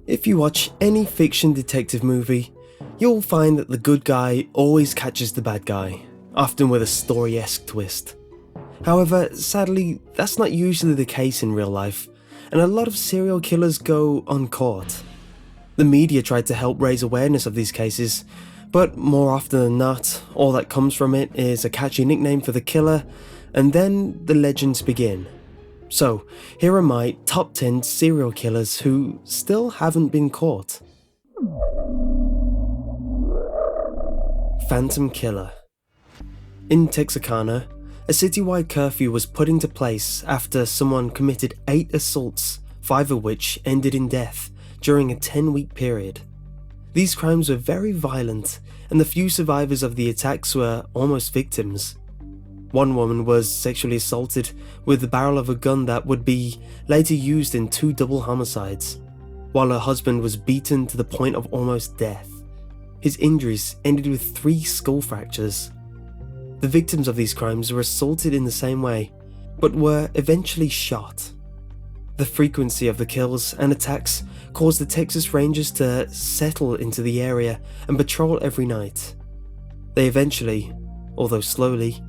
If you watch any fiction detective movie, you'll find that the good guy always catches the bad guy, often with a story-esque twist. However, sadly, that's not usually the case in real life, and a lot of serial killers go uncaught. The media tried to help raise awareness of these cases, but more often than not, all that comes from it is a catchy nickname for the killer, and then the legends begin. So, here are my top 10 serial killers who still haven't been caught. Phantom Killer. In Texarkana, a citywide curfew was put into place after someone committed 8 assaults, 5 of which ended in death during a 10-week period. These crimes were very violent, and the few survivors of the attacks were almost victims. One woman was sexually assaulted with the barrel of a gun that would be later used in 2 double homicides, while her husband was beaten to the point of almost death. His injuries ended with 3 skull fractures. The victims of these crimes were assaulted in the same way, but were eventually shot. The frequency of the kills and attacks caused the Texas Rangers to settle into the area and patrol every night. They eventually, although slowly,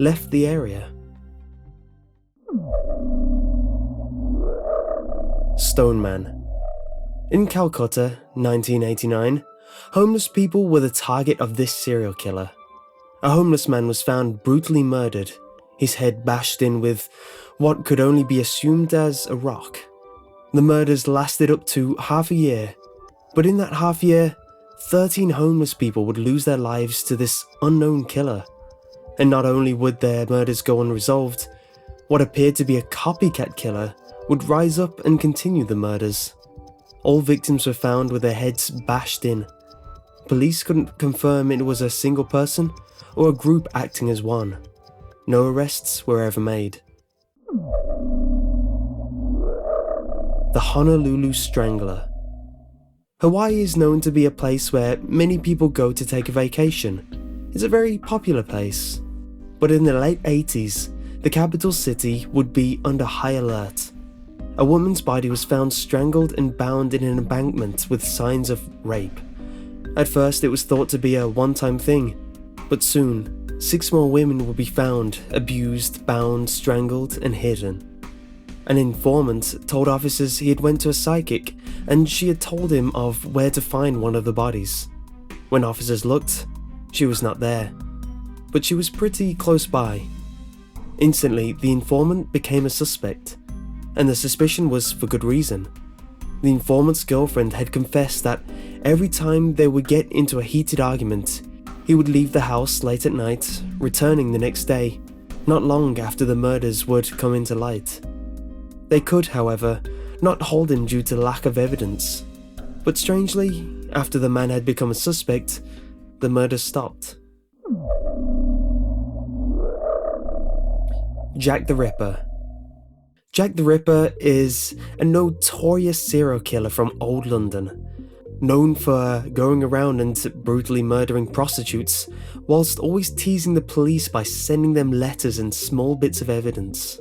left the area. Stone Man. In Calcutta, 1989, homeless people were the target of this serial killer. A homeless man was found brutally murdered, his head bashed in with what could only be assumed as a rock. The murders lasted up to half a year, but in that half year, 13 homeless people would lose their lives to this unknown killer. And not only would their murders go unresolved, what appeared to be a copycat killer would rise up and continue the murders. All victims were found with their heads bashed in. Police couldn't confirm it was a single person or a group acting as one. No arrests were ever made. The Honolulu Strangler. Hawaii is known to be a place where many people go to take a vacation. It's a very popular place. But in the late 80s, the capital city would be under high alert. A woman's body was found strangled and bound in an embankment with signs of rape. At first it was thought to be a one-time thing, but soon 6 more women would be found, abused, bound, strangled and hidden. An informant told officers he had went to a psychic and she had told him of where to find one of the bodies. When officers looked, she was not there, but she was pretty close by. Instantly, the informant became a suspect, and the suspicion was for good reason. The informant's girlfriend had confessed that every time they would get into a heated argument, he would leave the house late at night, returning the next day, not long after the murders would come into light. They could, however, not hold him due to lack of evidence, but strangely, after the man had become a suspect, the murders stopped. Jack the Ripper. Jack the Ripper is a notorious serial killer from Old London, known for going around and brutally murdering prostitutes, whilst always teasing the police by sending them letters and small bits of evidence.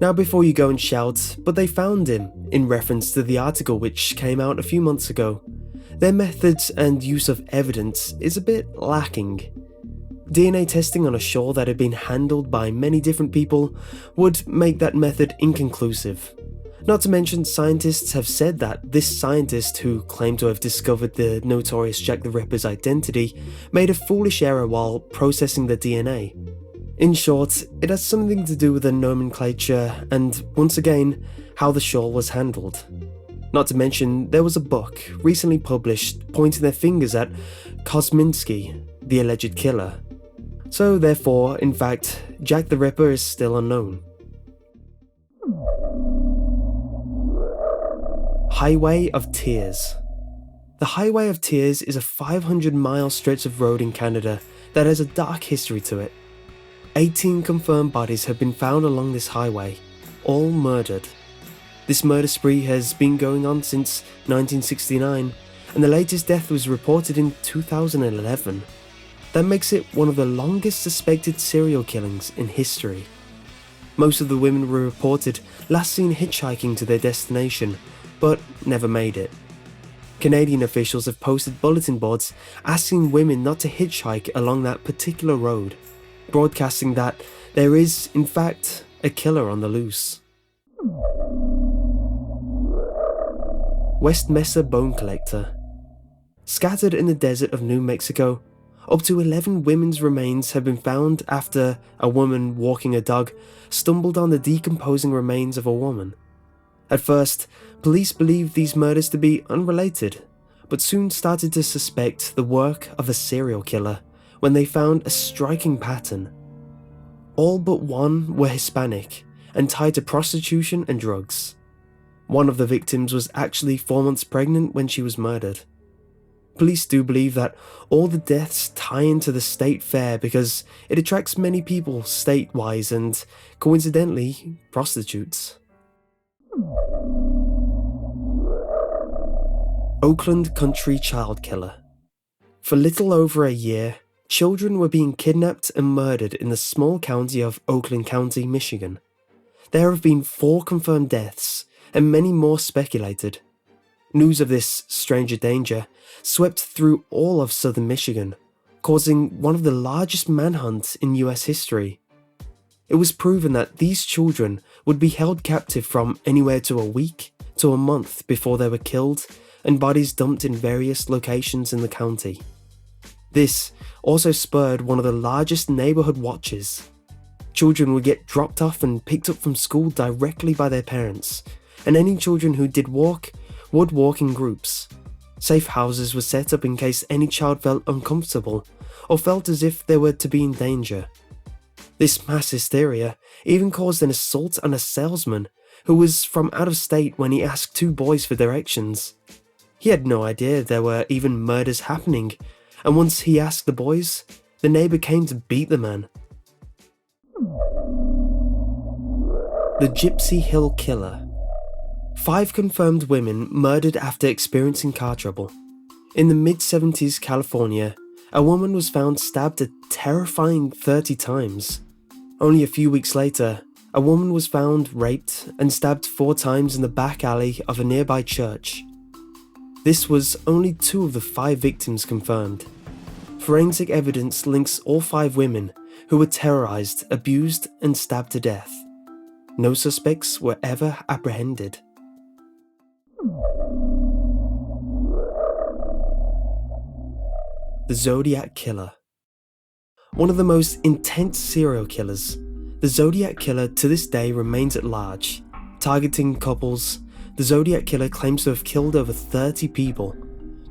Now before you go and shout, but they found him, in reference to the article which came out a few months ago, their methods and use of evidence is a bit lacking. DNA testing on a shore that had been handled by many different people would make that method inconclusive. Not to mention, scientists have said that this scientist who claimed to have discovered the notorious Jack the Ripper's identity made a foolish error while processing the DNA. In short, it has something to do with the nomenclature and, once again, how the shore was handled. Not to mention, there was a book recently published pointing their fingers at Kosminski, the alleged killer. So therefore, in fact, Jack the Ripper is still unknown. Highway of Tears. The Highway of Tears is a 500-mile stretch of road in Canada that has a dark history to it. 18 confirmed bodies have been found along this highway, all murdered. This murder spree has been going on since 1969, and the latest death was reported in 2011. That makes it one of the longest suspected serial killings in history. Most of the women were reported last seen hitchhiking to their destination, but never made it. Canadian officials have posted bulletin boards asking women not to hitchhike along that particular road, broadcasting that there is, in fact, a killer on the loose. West Mesa Bone Collector. Scattered in the desert of New Mexico, up to 11 women's remains have been found after a woman walking a dog stumbled on the decomposing remains of a woman. At first, police believed these murders to be unrelated, but soon started to suspect the work of a serial killer when they found a striking pattern. All but one were Hispanic and tied to prostitution and drugs. One of the victims was actually 4 months pregnant when she was murdered. Police do believe that all the deaths tie into the state fair because it attracts many people state-wise and, coincidentally, prostitutes. Oakland Country Child Killer. For little over a year, children were being kidnapped and murdered in the small county of Oakland County, Michigan. There have been 4 confirmed deaths, and many more speculated. News of this stranger danger swept through all of southern Michigan, causing one of the largest manhunts in US history. It was proven that these children would be held captive from anywhere to a week to a month before they were killed and bodies dumped in various locations in the county. This also spurred one of the largest neighborhood watches. Children would get dropped off and picked up from school directly by their parents, and any children who did walk would walk in groups. Safe houses were set up in case any child felt uncomfortable or felt as if they were to be in danger. This mass hysteria even caused an assault on a salesman who was from out of state when he asked 2 boys for directions. He had no idea there were even murders happening, and once he asked the boys, the neighbor came to beat the man. The Gypsy Hill Killer. 5 confirmed women murdered after experiencing car trouble. In the mid-70s California, a woman was found stabbed a terrifying 30 times. Only a few weeks later, a woman was found raped and stabbed 4 times in the back alley of a nearby church. This was only 2 of the 5 victims confirmed. Forensic evidence links all 5 women who were terrorized, abused, and stabbed to death. No suspects were ever apprehended. The Zodiac Killer. One of the most intense serial killers, the Zodiac Killer to this day remains at large. Targeting couples, the Zodiac Killer claims to have killed over 30 people,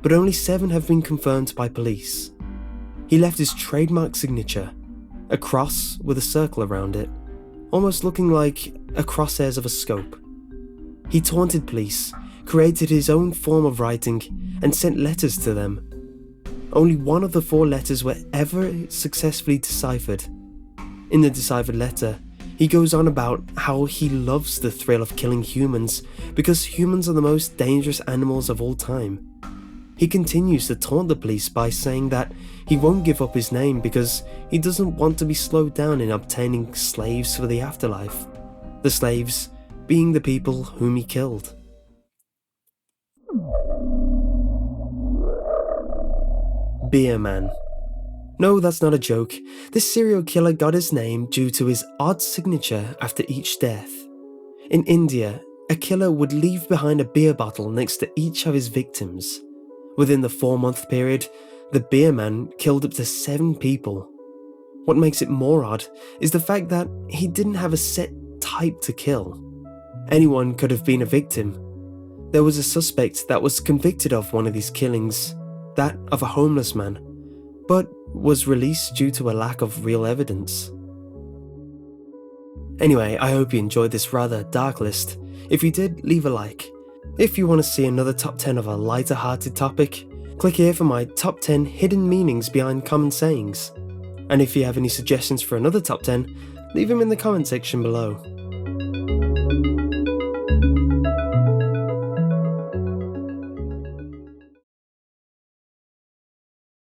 but only 7 have been confirmed by police. He left his trademark signature, a cross with a circle around it, almost looking like a crosshairs of a scope. He taunted police, created his own form of writing, and sent letters to them. Only 1 of the 4 letters were ever successfully deciphered. In the deciphered letter, he goes on about how he loves the thrill of killing humans because humans are the most dangerous animals of all time. He continues to taunt the police by saying that he won't give up his name because he doesn't want to be slowed down in obtaining slaves for the afterlife. The slaves being the people whom he killed. Beer Man. No, that's not a joke. This serial killer got his name due to his odd signature after each death. In India, a killer would leave behind a beer bottle next to each of his victims. Within the 4-month period, the Beer Man killed up to 7 people. What makes it more odd is the fact that he didn't have a set type to kill. Anyone could have been a victim. There was a suspect that was convicted of one of these killings, that of a homeless man, but was released due to a lack of real evidence. Anyway, I hope you enjoyed this rather dark list. If you did, leave a like. If you want to see another top 10 of a lighter hearted topic, click here for my top 10 hidden meanings behind common sayings. And if you have any suggestions for another top 10, leave them in the comment section below.